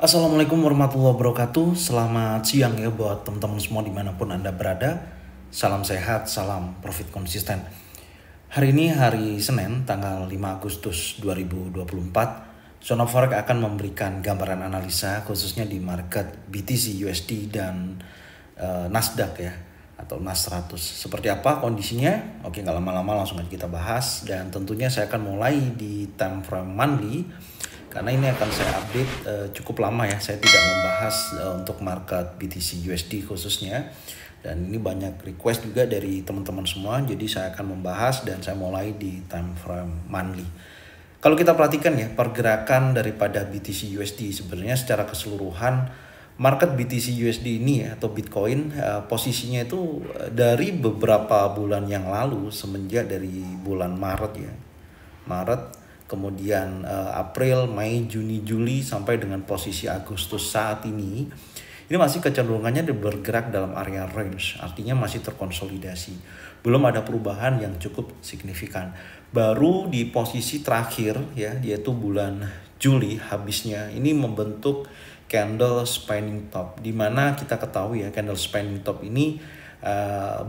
Assalamualaikum warahmatullahi wabarakatuh. Selamat siang ya buat teman-teman semua dimanapun Anda berada. Salam sehat, salam profit konsisten. Hari ini hari Senin tanggal 5 Agustus 2024. Zona Forex akan memberikan gambaran analisa khususnya di market BTC USD dan Nasdaq ya, atau Nas 100. Seperti apa kondisinya? Oke, nggak lama-lama langsung aja kita bahas. Dan tentunya saya akan mulai di time frame monthly, karena ini akan saya update cukup lama ya. Saya tidak membahas untuk market BTC USD khususnya, dan ini banyak request juga dari teman-teman semua, jadi saya akan membahas dan saya mulai di time frame monthly. Kalau kita perhatikan ya, pergerakan daripada BTC USD sebenarnya secara keseluruhan market BTC USD ini ya, atau Bitcoin, posisinya itu dari beberapa bulan yang lalu, semenjak dari bulan Maret ya, kemudian April, Mei, Juni, Juli, sampai dengan posisi Agustus saat ini masih kecenderungannya bergerak dalam area range, artinya masih terkonsolidasi. Belum ada perubahan yang cukup signifikan. Baru di posisi terakhir ya, yaitu bulan Juli habisnya, ini membentuk candle spanning top, dimana kita ketahui ya, candle spanning top ini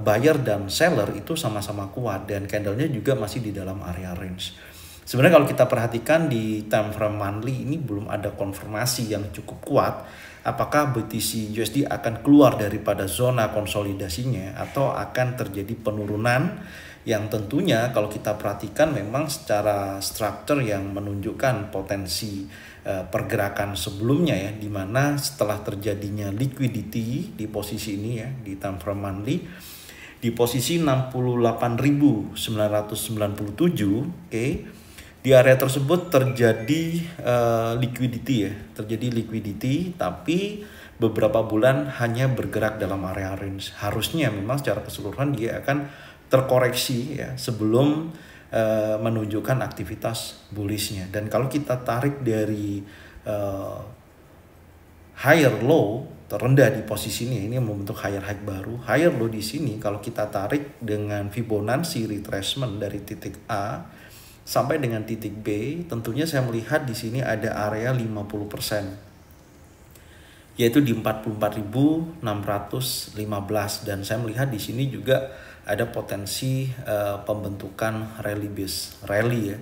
buyer dan seller itu sama-sama kuat, dan candlenya juga masih di dalam area range. Sebenarnya kalau kita perhatikan di time frame monthly ini belum ada konfirmasi yang cukup kuat apakah BTC USD akan keluar daripada zona konsolidasinya atau akan terjadi penurunan, yang tentunya kalau kita perhatikan memang secara struktur yang menunjukkan potensi pergerakan sebelumnya ya, dimana setelah terjadinya liquidity di posisi ini ya, di time frame monthly di posisi 68.997, oke. Di area tersebut terjadi liquidity ya, tapi beberapa bulan hanya bergerak dalam area range. Harusnya memang secara keseluruhan dia akan terkoreksi ya sebelum menunjukkan aktivitas bullishnya. Dan kalau kita tarik dari higher low terendah di posisi ini membentuk higher high baru. Higher low di sini kalau kita tarik dengan Fibonacci retracement dari titik A sampai dengan titik B, tentunya saya melihat di sini ada area 50%, yaitu di 44.615, dan saya melihat di sini juga ada potensi pembentukan rally base rally ya.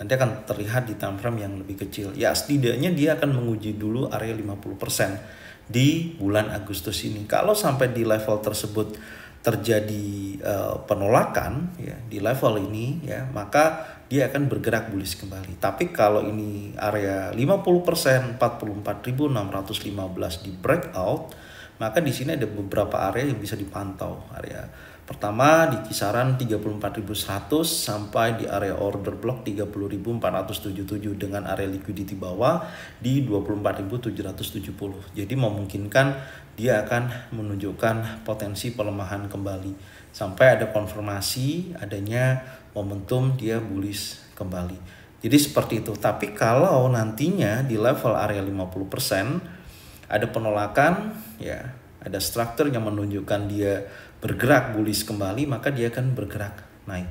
Nanti akan terlihat di time frame yang lebih kecil. Ya, setidaknya dia akan menguji dulu area 50% di bulan Agustus ini. Kalau sampai di level tersebut terjadi penolakan ya di level ini ya, maka dia akan bergerak bullish kembali. Tapi kalau ini area 50%, 44.615 di breakout, maka di sini ada beberapa area yang bisa dipantau. Area pertama di kisaran 34.100 sampai di area order block 30.477 dengan area liquidity bawah di 24.770. Jadi memungkinkan dia akan menunjukkan potensi pelemahan kembali sampai ada konfirmasi adanya momentum dia bullish kembali. Jadi seperti itu. Tapi kalau nantinya di level area 50% ada penolakan ya, ada struktur yang menunjukkan dia bergerak bullish kembali, maka dia akan bergerak naik.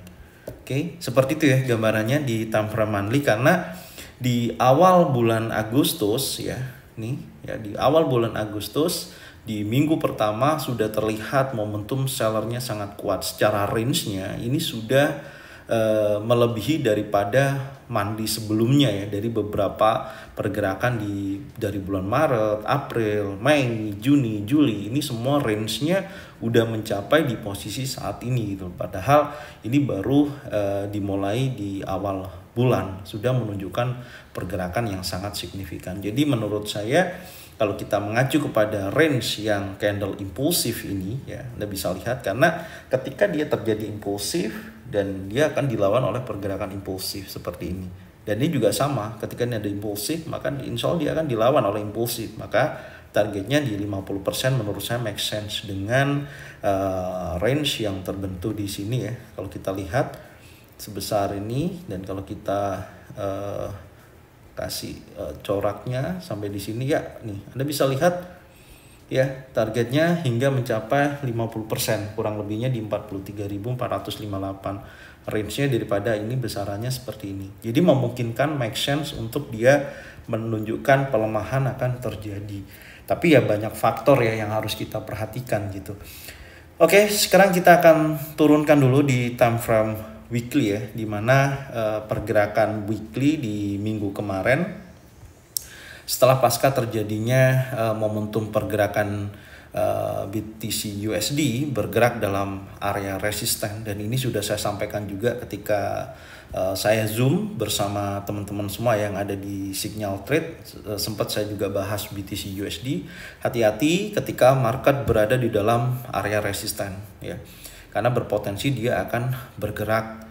Oke, seperti itu ya gambarannya di time frame monthly. Karena di awal bulan Agustus ya, nih ya, di awal bulan Agustus di minggu pertama sudah terlihat momentum sellernya sangat kuat. Secara range-nya ini sudah melebihi daripada monthly sebelumnya ya, dari beberapa pergerakan dari bulan Maret, April, Mei, Juni, Juli, ini semua range-nya udah mencapai di posisi saat ini gitu. Padahal ini baru dimulai di awal bulan sudah menunjukkan pergerakan yang sangat signifikan. Jadi menurut saya kalau kita mengacu kepada range yang candle impulsif ini ya, Anda bisa lihat, karena ketika dia terjadi impulsif dan dia akan dilawan oleh pergerakan impulsif seperti ini. Dan ini juga sama, ketika ini ada impulsif, maka insya Allah dia akan dilawan oleh impulsif. Maka targetnya di 50% menurut saya make sense dengan range yang terbentuk di sini ya. Kalau kita lihat sebesar ini, dan kalau kita kasih coraknya sampai di sini ya, nih Anda bisa lihat ya, targetnya hingga mencapai 50%, kurang lebihnya di 43.458. range-nya daripada ini besarannya seperti ini. Jadi memungkinkan make sense untuk dia menunjukkan pelemahan akan terjadi. Tapi ya banyak faktor ya yang harus kita perhatikan gitu. Oke, sekarang kita akan turunkan dulu di time frame weekly ya, dimana pergerakan weekly di minggu kemarin setelah pasca terjadinya momentum pergerakan BTC USD bergerak dalam area resisten, dan ini sudah saya sampaikan juga ketika saya zoom bersama teman-teman semua yang ada di Signal Trade. Sempat saya juga bahas BTC USD, hati-hati ketika market berada di dalam area resisten ya, karena berpotensi dia akan bergerak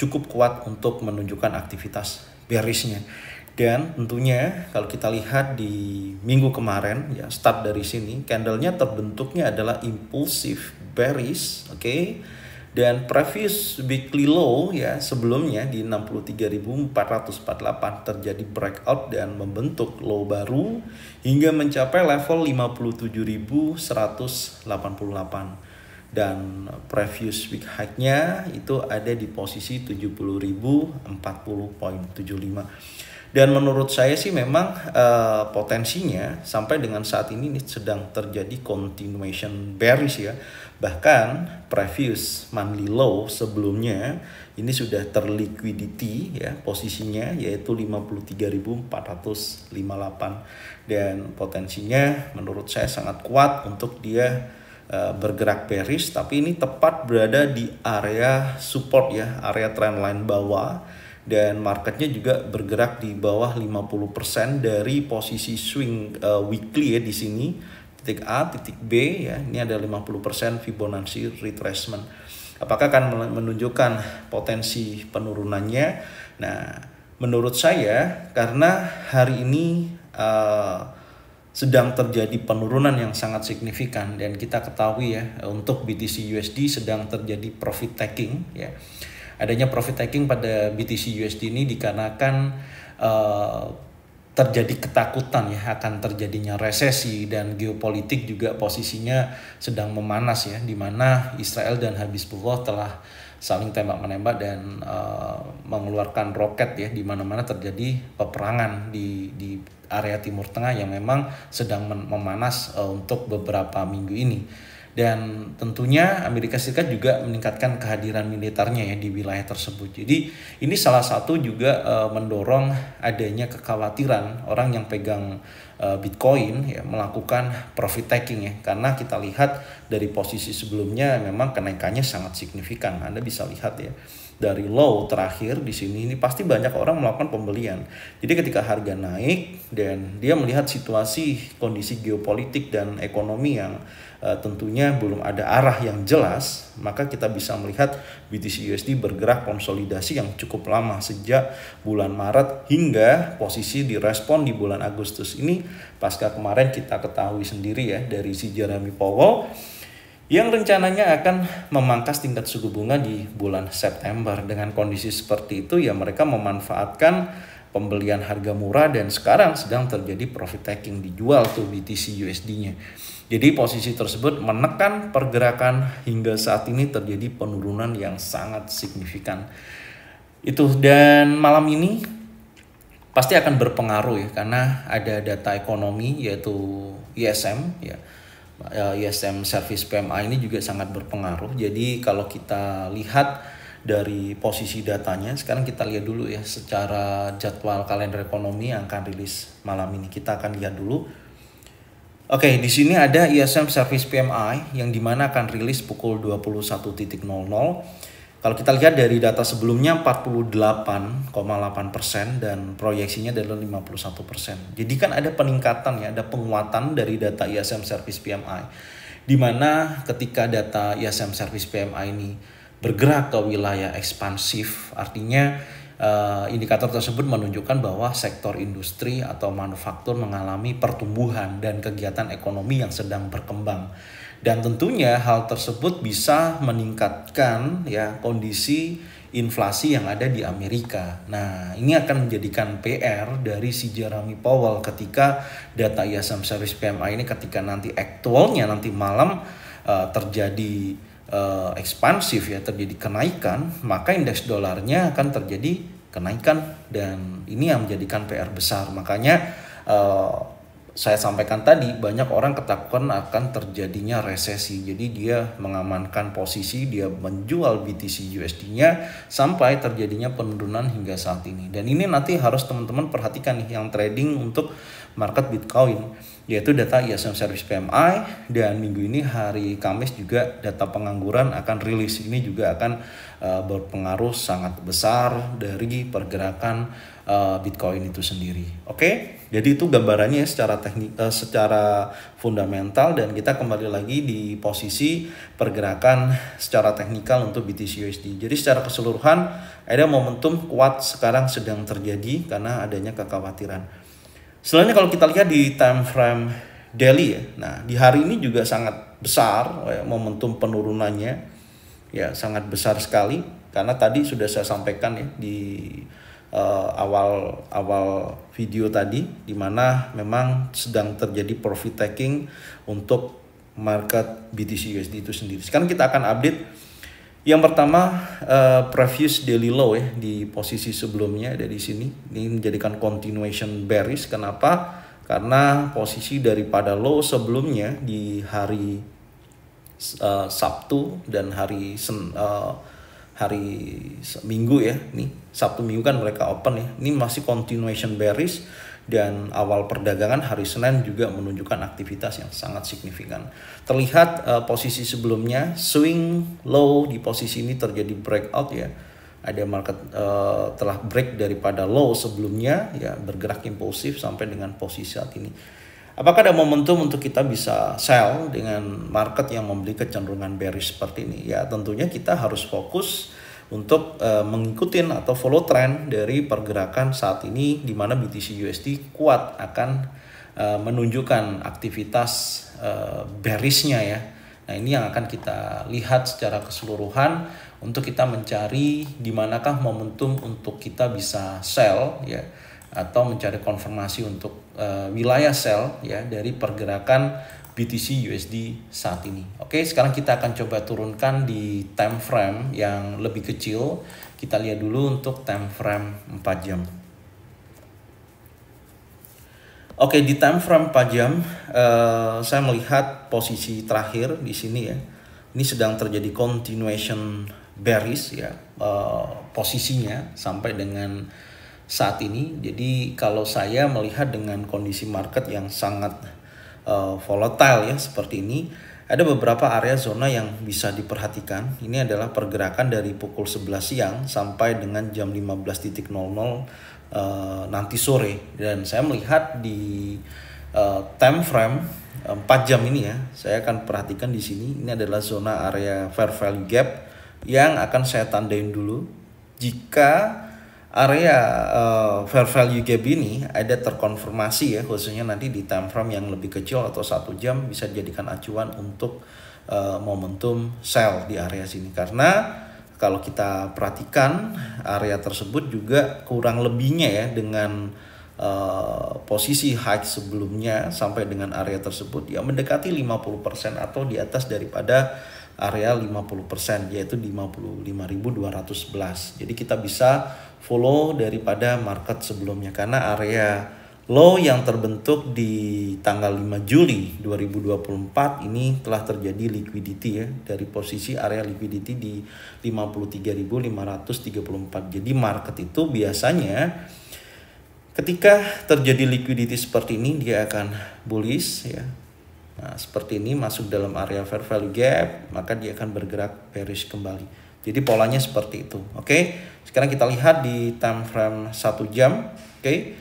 cukup kuat untuk menunjukkan aktivitas bearishnya. Dan tentunya kalau kita lihat di minggu kemarin ya, start dari sini candlenya terbentuknya adalah impulsif bearish, oke. Dan previous weekly low ya sebelumnya di 63.448 terjadi breakout dan membentuk low baru hingga mencapai level 57.188. Dan previous week high-nya itu ada di posisi 70.040.75. Dan menurut saya sih memang potensinya sampai dengan saat ini sedang terjadi continuation bearish ya. Bahkan previous monthly low sebelumnya ini sudah terliquidity ya posisinya, yaitu 53.458. Dan potensinya menurut saya sangat kuat untuk dia bergerak bearish, tapi ini tepat berada di area support ya, area trendline bawah. Dan marketnya juga bergerak di bawah 50% dari posisi swing weekly ya di sini, titik A, titik B ya. Ini ada 50% Fibonacci retracement. Apakah akan menunjukkan potensi penurunannya? Nah, menurut saya karena hari ini sedang terjadi penurunan yang sangat signifikan, dan kita ketahui ya untuk BTC USD sedang terjadi profit taking ya. Adanya profit taking pada BTC USD ini dikarenakan terjadi ketakutan ya akan terjadinya resesi, dan geopolitik juga posisinya sedang memanas ya, di mana Israel dan Hizbullah telah saling tembak-menembak dan mengeluarkan roket ya, di mana-mana terjadi peperangan di area Timur Tengah yang memang sedang memanas untuk beberapa minggu ini. Dan tentunya Amerika Serikat juga meningkatkan kehadiran militernya ya di wilayah tersebut. Jadi ini salah satu juga mendorong adanya kekhawatiran orang yang pegang Bitcoin ya melakukan profit taking ya, karena kita lihat dari posisi sebelumnya memang kenaikannya sangat signifikan. Anda bisa lihat ya dari low terakhir di sini, ini pasti banyak orang melakukan pembelian. Jadi ketika harga naik dan dia melihat situasi kondisi geopolitik dan ekonomi yang tentunya belum ada arah yang jelas, maka kita bisa melihat BTC USD bergerak konsolidasi yang cukup lama sejak bulan Maret hingga posisi direspon di bulan Agustus ini, pasca kemarin kita ketahui sendiri ya dari si Jeremy Powell yang rencananya akan memangkas tingkat suku bunga di bulan September. Dengan kondisi seperti itu ya mereka memanfaatkan pembelian harga murah, dan sekarang sedang terjadi profit taking, dijual tuh BTC USD-nya. Jadi posisi tersebut menekan pergerakan hingga saat ini terjadi penurunan yang sangat signifikan. Itu, dan malam ini pasti akan berpengaruh ya, karena ada data ekonomi yaitu ISM ya. ISM Service PMI ini juga sangat berpengaruh. Jadi kalau kita lihat dari posisi datanya, sekarang kita lihat dulu ya secara jadwal kalender ekonomi yang akan rilis malam ini. Kita akan lihat dulu. Oke, di sini ada ISM Service PMI yang dimana akan rilis pukul 21.00. Kalau kita lihat dari data sebelumnya 48,8% dan proyeksinya adalah 51%. Jadi kan ada peningkatan ya, ada penguatan dari data ISM Service PMI. Di mana ketika data ISM Service PMI ini bergerak ke wilayah ekspansif, artinya indikator tersebut menunjukkan bahwa sektor industri atau manufaktur mengalami pertumbuhan dan kegiatan ekonomi yang sedang berkembang. Dan tentunya hal tersebut bisa meningkatkan ya kondisi inflasi yang ada di Amerika. Nah, ini akan menjadikan PR dari si Jeremy Powell ketika data ISM Service PMI ini ketika nanti aktualnya nanti malam terjadi ekspansif ya, terjadi kenaikan, maka indeks dolarnya akan terjadi kenaikan, dan ini yang menjadikan PR besar. Makanya saya sampaikan tadi, banyak orang ketakutan akan terjadinya resesi. Jadi dia mengamankan posisi, dia menjual BTC USD-nya sampai terjadinya penurunan hingga saat ini. Dan ini nanti harus teman-teman perhatikan nih yang trading untuk market Bitcoin, yaitu data ISM Service PMI, dan minggu ini hari Kamis juga data pengangguran akan rilis. Ini juga akan berpengaruh sangat besar dari pergerakan Bitcoin itu sendiri. Oke, jadi itu gambarannya secara teknik, secara fundamental, dan kita kembali lagi di posisi pergerakan secara teknikal untuk BTC USD. Jadi secara keseluruhan ada momentum kuat sekarang sedang terjadi karena adanya kekhawatiran. Selanjutnya kalau kita lihat di time frame daily ya, nah di hari ini juga sangat besar ya, momentum penurunannya ya, sangat besar sekali, karena tadi sudah saya sampaikan ya di awal video tadi, di mana memang sedang terjadi profit taking untuk market BTC USD itu sendiri. Sekarang kita akan update. Yang pertama previous daily low ya, di posisi sebelumnya ada di sini. Ini menjadikan continuation bearish. Kenapa? Karena posisi daripada low sebelumnya di hari Sabtu dan hari Minggu ya, nih Sabtu Minggu kan mereka open ya, ini masih continuation bearish, dan awal perdagangan hari Senin juga menunjukkan aktivitas yang sangat signifikan. Terlihat posisi sebelumnya swing low di posisi ini terjadi breakout ya, ada market telah break daripada low sebelumnya ya, bergerak impulsif sampai dengan posisi saat ini. Apakah ada momentum untuk kita bisa sell dengan market yang memberi kecenderungan bearish seperti ini? Ya tentunya kita harus fokus untuk mengikuti atau follow trend dari pergerakan saat ini, di mana BTC USD kuat akan menunjukkan aktivitas bearishnya ya. Nah ini yang akan kita lihat secara keseluruhan untuk kita mencari di manakah momentum untuk kita bisa sell ya, atau mencari konfirmasi untuk wilayah sell ya dari pergerakan BTC USD saat ini. Oke, sekarang kita akan coba turunkan di time frame yang lebih kecil. Kita lihat dulu untuk time frame 4 jam. Oke, di time frame 4 jam saya melihat posisi terakhir di sini ya. Ini sedang terjadi continuation bearish ya, posisinya sampai dengan saat ini. Jadi kalau saya melihat dengan kondisi market yang sangat volatile ya seperti ini, ada beberapa area zona yang bisa diperhatikan. Ini adalah pergerakan dari pukul 11 siang sampai dengan jam 15.00 nanti sore. Dan saya melihat di time frame 4 jam ini ya, saya akan perhatikan di sini. Ini adalah zona area fair value gap yang akan saya tandain dulu. Jika area fair value gap ini ada terkonfirmasi ya, khususnya nanti di time frame yang lebih kecil atau 1 jam, bisa dijadikan acuan untuk momentum sell di area sini. Karena kalau kita perhatikan area tersebut juga kurang lebihnya ya, dengan posisi high sebelumnya sampai dengan area tersebut ya mendekati 50% atau di atas daripada area 50%, yaitu 55.211. Jadi kita bisa follow daripada market sebelumnya, karena area low yang terbentuk di tanggal 5 Juli 2024 ini telah terjadi liquidity ya, dari posisi area liquidity di 53.534. Jadi market itu biasanya ketika terjadi liquidity seperti ini dia akan bullish ya. Nah, seperti ini masuk dalam area fair value gap, maka dia akan bergerak bearish kembali. Jadi polanya seperti itu. Oke. Sekarang kita lihat di time frame 1 jam. Oke.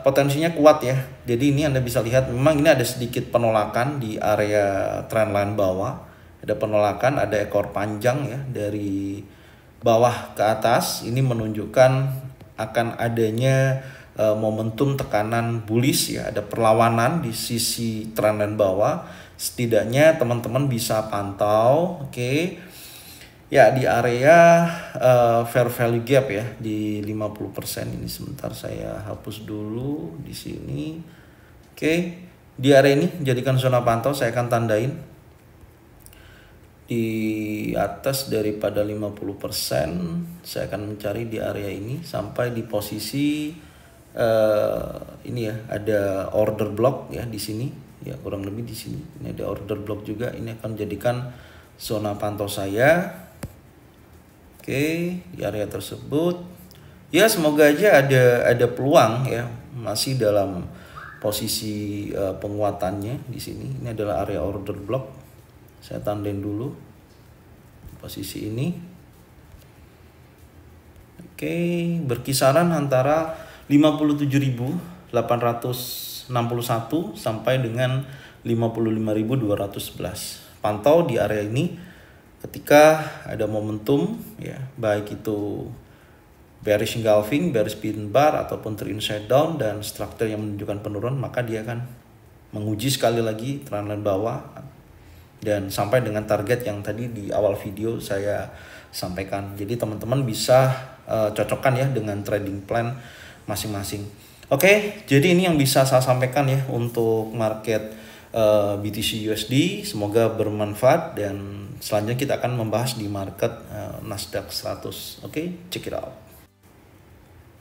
Potensinya kuat ya. Jadi ini Anda bisa lihat memang ini ada sedikit penolakan di area trendline bawah. Ada penolakan, ada ekor panjang ya dari bawah ke atas. Ini menunjukkan akan adanya momentum tekanan bullish ya, ada perlawanan di sisi trendline bawah. Setidaknya teman-teman bisa pantau oke. Ya di area fair value gap ya di 50%. Ini sebentar saya hapus dulu di sini. Oke. Di area ini jadikan zona pantau, saya akan tandain. di atas daripada 50%, saya akan mencari di area ini sampai di posisi ini ya, ada order block ya di sini ya, kurang lebih di sini. Ini ada order block juga, ini akan menjadikan zona pantau saya. Oke, di area tersebut ya semoga aja ada peluang ya, masih dalam posisi penguatannya di sini. Ini adalah area order block. Saya tandain dulu posisi ini. Oke, berkisaran antara 57.861 sampai dengan 55.211. Pantau di area ini ketika ada momentum ya, baik itu bearish engulfing, bearish pin bar ataupun trend inside down dan struktur yang menunjukkan penurunan, maka dia akan menguji sekali lagi trendline bawah dan sampai dengan target yang tadi di awal video saya sampaikan. Jadi teman-teman bisa cocokkan ya dengan trading plan masing-masing. Oke, jadi ini yang bisa saya sampaikan ya untuk market BTC USD. Semoga bermanfaat dan selanjutnya kita akan membahas di market Nasdaq 100. Oke, check it out.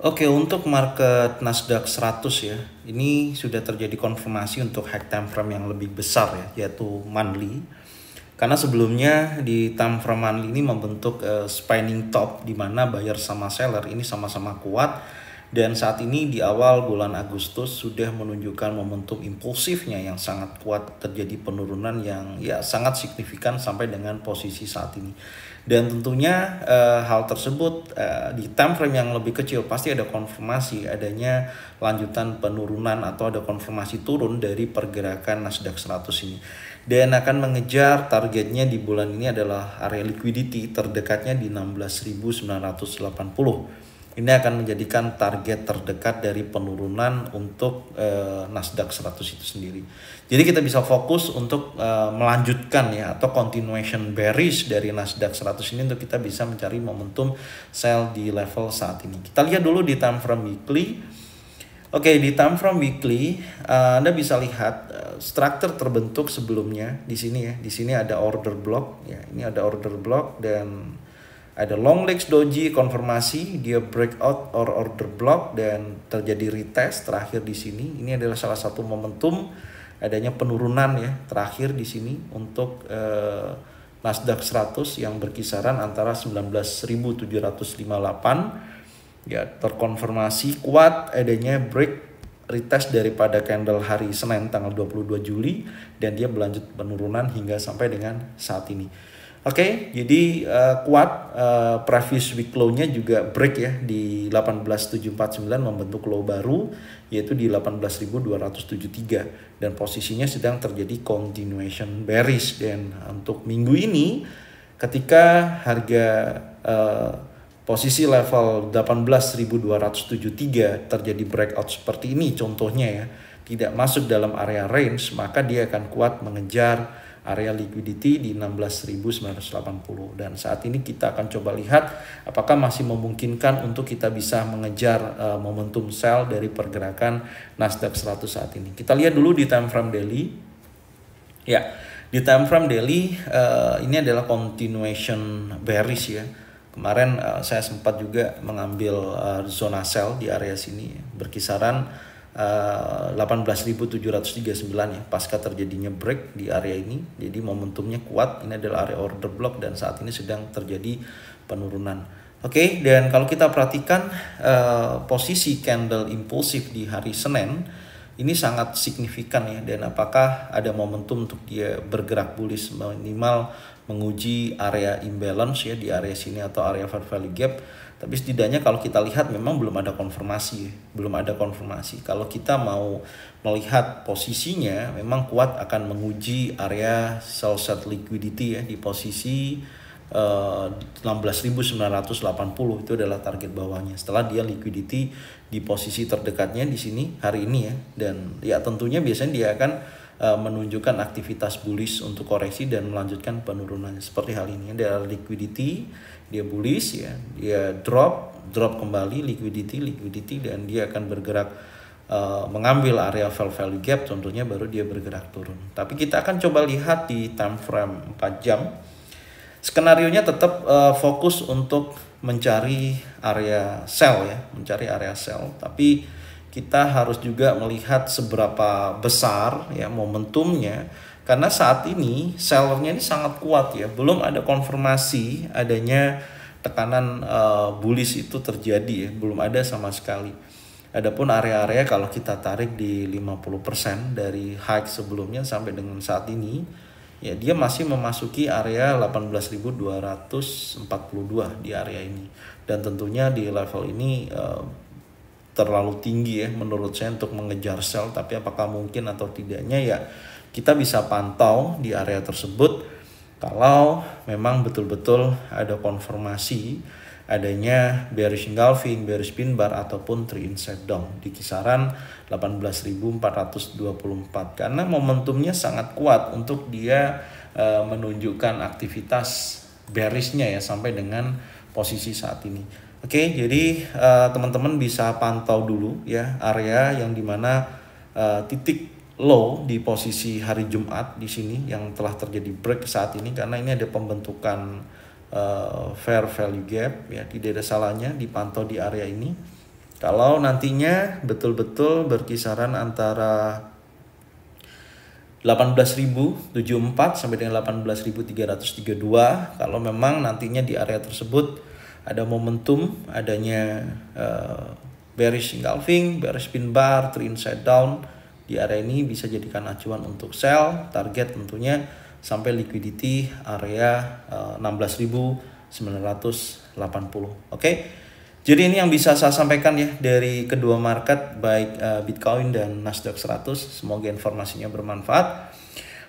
Oke, untuk market Nasdaq 100 ya, ini sudah terjadi konfirmasi untuk high time frame yang lebih besar ya, yaitu monthly. Karena sebelumnya di time frame monthly ini membentuk spinning top di mana buyer sama seller ini sama-sama kuat, dan saat ini di awal bulan Agustus sudah menunjukkan momentum impulsifnya yang sangat kuat, terjadi penurunan yang ya sangat signifikan sampai dengan posisi saat ini. Dan tentunya hal tersebut di time frame yang lebih kecil pasti ada konfirmasi adanya lanjutan penurunan atau ada konfirmasi turun dari pergerakan Nasdaq 100 ini. Dan akan mengejar targetnya di bulan ini adalah area liquidity terdekatnya di 16.980. Ini akan menjadikan target terdekat dari penurunan untuk Nasdaq 100 itu sendiri. Jadi kita bisa fokus untuk melanjutkan ya atau continuation bearish dari Nasdaq 100 ini untuk kita bisa mencari momentum sell di level saat ini. Kita lihat dulu di time frame weekly. Oke, di time frame weekly Anda bisa lihat struktur terbentuk sebelumnya di sini ya. Di sini ada order block ya. Ini ada order block dan ada long legs doji konfirmasi dia breakout or order block dan terjadi retest terakhir di sini. Ini adalah salah satu momentum adanya penurunan ya terakhir di sini untuk Nasdaq 100 yang berkisaran antara 19.758 ya, terkonfirmasi kuat adanya break retest daripada candle hari Senin tanggal 22 Juli dan dia berlanjut penurunan hingga sampai dengan saat ini. Oke, jadi kuat previous week low-nya juga break ya di 18.749 membentuk low baru yaitu di 18.273 dan posisinya sedang terjadi continuation bearish. Dan untuk minggu ini ketika harga posisi level 18.273 terjadi breakout seperti ini contohnya ya, tidak masuk dalam area range, maka dia akan kuat mengejar area liquidity di 16.980. Dan saat ini kita akan coba lihat apakah masih memungkinkan untuk kita bisa mengejar momentum sell dari pergerakan Nasdaq 100 saat ini. Kita lihat dulu di time frame daily. Ya, di time frame daily ini adalah continuation bearish ya. Kemarin saya sempat juga mengambil zona sell di area sini ya, berkisaran 18.739 ya pasca terjadinya break di area ini. Jadi momentumnya kuat, ini adalah area order block dan saat ini sedang terjadi penurunan. Oke, dan kalau kita perhatikan posisi candle impulsif di hari Senin ini sangat signifikan ya, dan apakah ada momentum untuk dia bergerak bullish minimal menguji area imbalance ya di area sini atau area fair value gap. Tapi setidaknya kalau kita lihat memang belum ada konfirmasi. Kalau kita mau melihat posisinya memang kuat akan menguji area sell set liquidity ya di posisi 16.980 itu adalah target bawahnya. Setelah dia liquidity di posisi terdekatnya di sini hari ini ya, dan ya tentunya biasanya dia akan menunjukkan aktivitas bullish untuk koreksi dan melanjutkan penurunannya seperti hal ini. Ada liquidity, dia bullish ya, dia drop kembali liquidity dan dia akan bergerak mengambil area fair value gap contohnya, baru dia bergerak turun. Tapi kita akan coba lihat di time frame 4 jam. skenarionya tetap fokus untuk mencari area sell ya, mencari area sell. Tapi kita harus juga melihat seberapa besar ya momentumnya, karena saat ini sellernya ini sangat kuat ya, belum ada konfirmasi adanya tekanan bullish itu terjadi ya, belum ada sama sekali. Adapun area-area kalau kita tarik di 50% dari high sebelumnya sampai dengan saat ini, ya dia masih memasuki area 18.242 di area ini. Dan tentunya di level ini terlalu tinggi ya menurut saya untuk mengejar sell. Tapi apakah mungkin atau tidaknya ya kita bisa pantau di area tersebut kalau memang betul-betul ada konfirmasi adanya bearish engulfing, bearish pin bar ataupun 3 inside down di kisaran 18.424, karena momentumnya sangat kuat untuk dia menunjukkan aktivitas bearishnya ya sampai dengan posisi saat ini. Oke, jadi teman-teman bisa pantau dulu ya area yang dimana titik low di posisi hari Jumat di sini yang telah terjadi break saat ini, karena ini ada pembentukan fair value gap ya, tidak ada salahnya dipantau di area ini. Kalau nantinya betul-betul berkisaran antara 18.074 sampai dengan 18.332, kalau memang nantinya di area tersebut ada momentum adanya bearish engulfing, bearish pin bar, 3 inside down di area ini, bisa jadikan acuan untuk sell. Target tentunya sampai liquidity area 16.980. Oke. Jadi ini yang bisa saya sampaikan ya dari kedua market, baik Bitcoin dan Nasdaq 100. Semoga informasinya bermanfaat.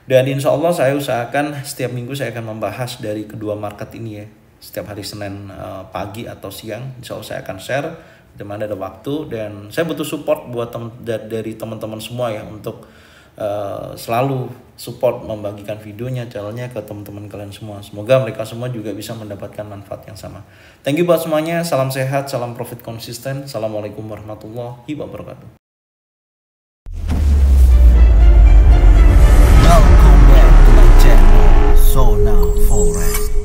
Dan insya Allah saya usahakan setiap minggu saya akan membahas dari kedua market ini ya. Setiap hari Senin pagi atau siang, insya Allah saya akan share di mana ada waktu. Dan saya butuh support buat dari teman-teman semua ya untuk selalu support membagikan videonya, channelnya ke teman-teman kalian semua. Semoga mereka semua juga bisa mendapatkan manfaat yang sama. Thank you buat semuanya. Salam sehat, salam profit konsisten. Assalamualaikum warahmatullahi wabarakatuh. Welcome back to my channel, So Now Forex.